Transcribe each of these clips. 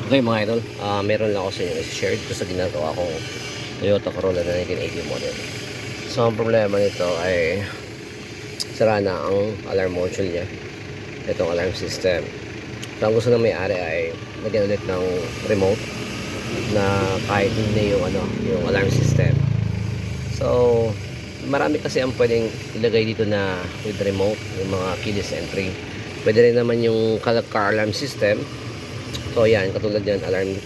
Okay mga idol, meron lang ako sa inyo i-share dito sa ginagawa kong Toyota Corolla na 1980 model. So ang problema nito ay sira na ang alarm module niya, itong alarm system. So ang gusto ng may-ari ay lagyan ulit ng remote na kahit hindi yung, yung alarm system. So marami kasi ang pwedeng ilagay dito na with remote, yung mga keyless entry. Pwede rin naman yung car alarm system. So yan, katulad yan,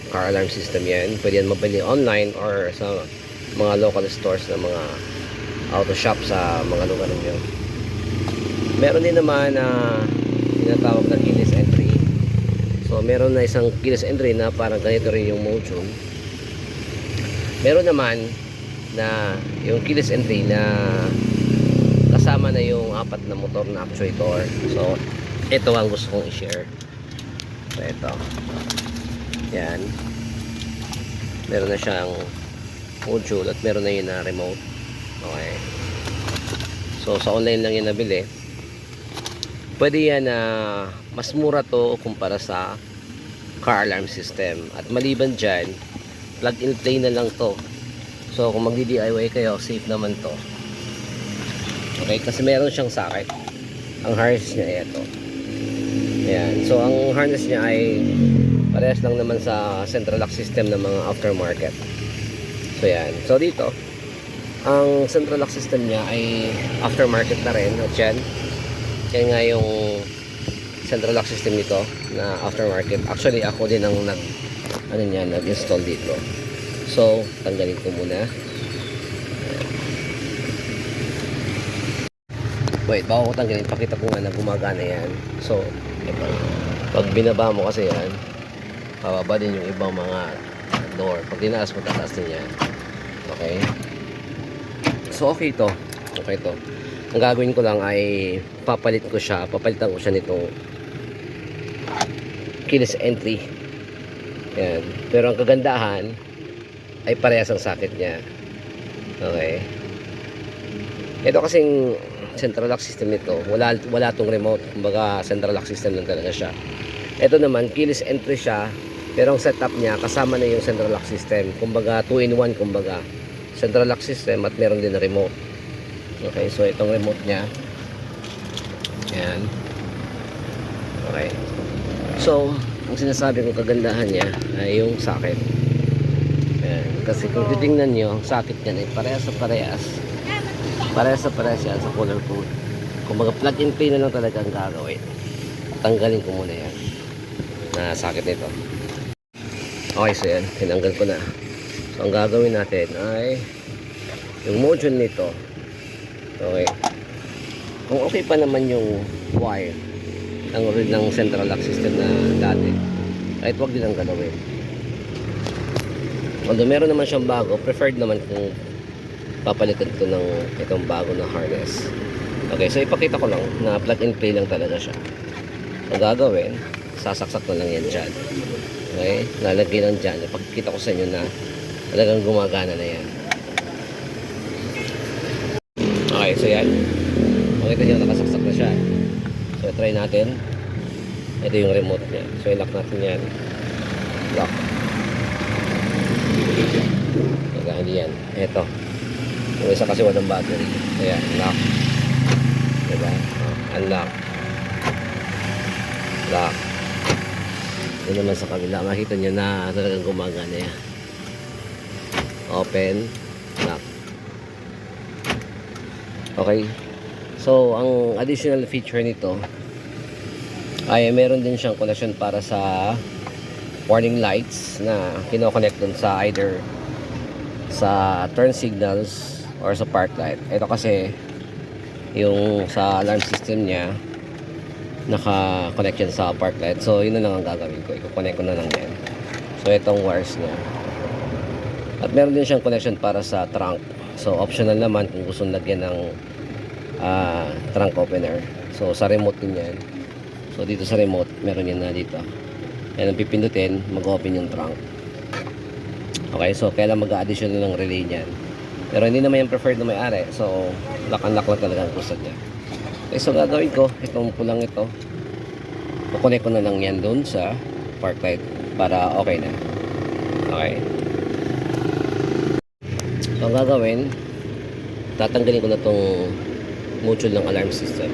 car alarm system yan. Pwede yan mabili online or sa mga local stores na mga auto shop sa mga lugar ninyo. Meron din naman na tinatawag na keyless entry. So meron na isang keyless entry na parang ganito rin yung module. Meron naman na yung keyless entry na kasama na yung 4 na motor na actuator. So ito ang gusto kong i-share. So ito, yan, meron na siyang module at meron na yun na remote. Okay, so sa online lang yan nabili. Pwede yan na mas mura to kumpara sa car alarm system. At maliban dyan, plug and play na lang to. So kung magdi-DIY kayo, safe naman to. Okay, kasi meron siyang socket. Ang harness niya ito. Ayan. So ang harness niya ay parehas lang naman sa central lock system ng mga aftermarket. So yan. So dito, ang central lock system niya ay aftermarket na rin. At yan, kaya nga yung central lock system nito na aftermarket. Actually ako din ang nag-install dito. So tanggalin ko muna. Wait, bago ko tanggalin, pakita ko nga na gumagana yan. So ito, pag binaba mo kasi yan, pababa din yung ibang mga door. Pag tinaas mo, tataas din yan. Okay, so okay to. Okay to. Ang gagawin ko lang ay papalitan ko siya nitong keyless entry. Yan. Pero ang kagandahan ay parehas ang socket niya. Okay, ito kasing central lock system nito, wala tong remote. Kumbaga central lock system lang talaga siya. Ito naman keyless entry siya, pero ang setup niya kasama na yung central lock system. Kumbaga 2-in-1, kumbaga central lock system at meron din na remote. Okay, so itong remote niya, yan. Okay, so ang sinasabi kong kagandahan niya ay yung socket. Yan. Kasi kung titingnan nyo, ang socket niya ay parehas yan sa color code. Kumbaga plug and play na lang talaga ang gagawin. Tanggalin ko muna yan na socket nito. Okay, so yan, tinanggal ko na. So ang gagawin natin ay yung module nito. Okay, kung okay pa naman yung wire ng central lock system na dati, kahit wag din ang galawin. Although meron naman siyang bago, preferred naman kung papalitan ko ng itong bago na harness. Okay, so ipakita ko lang na plug and play lang talaga siya. Ang gagawin, sasaksak na lang yan dyan. Okay, lalagay lang dyan. Ipakita ko sa inyo na talagang gumagana na yan. Okay, so yan, makita nyo nakasaksak na siya. So try natin. Ito yung remote niya. So i-lock natin yan. Lock. Hindi yan. Ito, yung isa kasi walang battery. Ayan, lock. Diba? Unlock. Lock. Yun naman sa kabila. Makita nyo na talagang gumagana yan. Open. Lock. Okay. So, ang additional feature nito ay meron din siyang connection para sa warning lights na kinoconnect dun sa either sa turn signals or sa park light. Ito kasi yung sa alarm system niya naka-connect yan sa park light. So yun na lang ang gagawin ko, i-connect ko na lang yan. So itong wires niya, at meron din siyang connection para sa trunk. So optional naman kung gusto lagyan ng trunk opener. So sa remote din yan. So dito sa remote meron yan na dito. Yan ang pipindutin, mag-open yung trunk. Okay, so kailan mag-a-addition ng relay niyan. Pero hindi naman yung preferred na may-ari. So lock and lock lang talaga ang gusto niya. Okay, so gagawin ko, itong pulang ito, kukunik ko na lang yan doon sa park light. para okay na. Okay. So, ang gagawin, tatanggalin ko na tong module ng alarm system.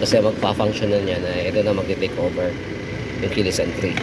Kasi magpa-function na niya na ito na mag-take over yung keyless entry.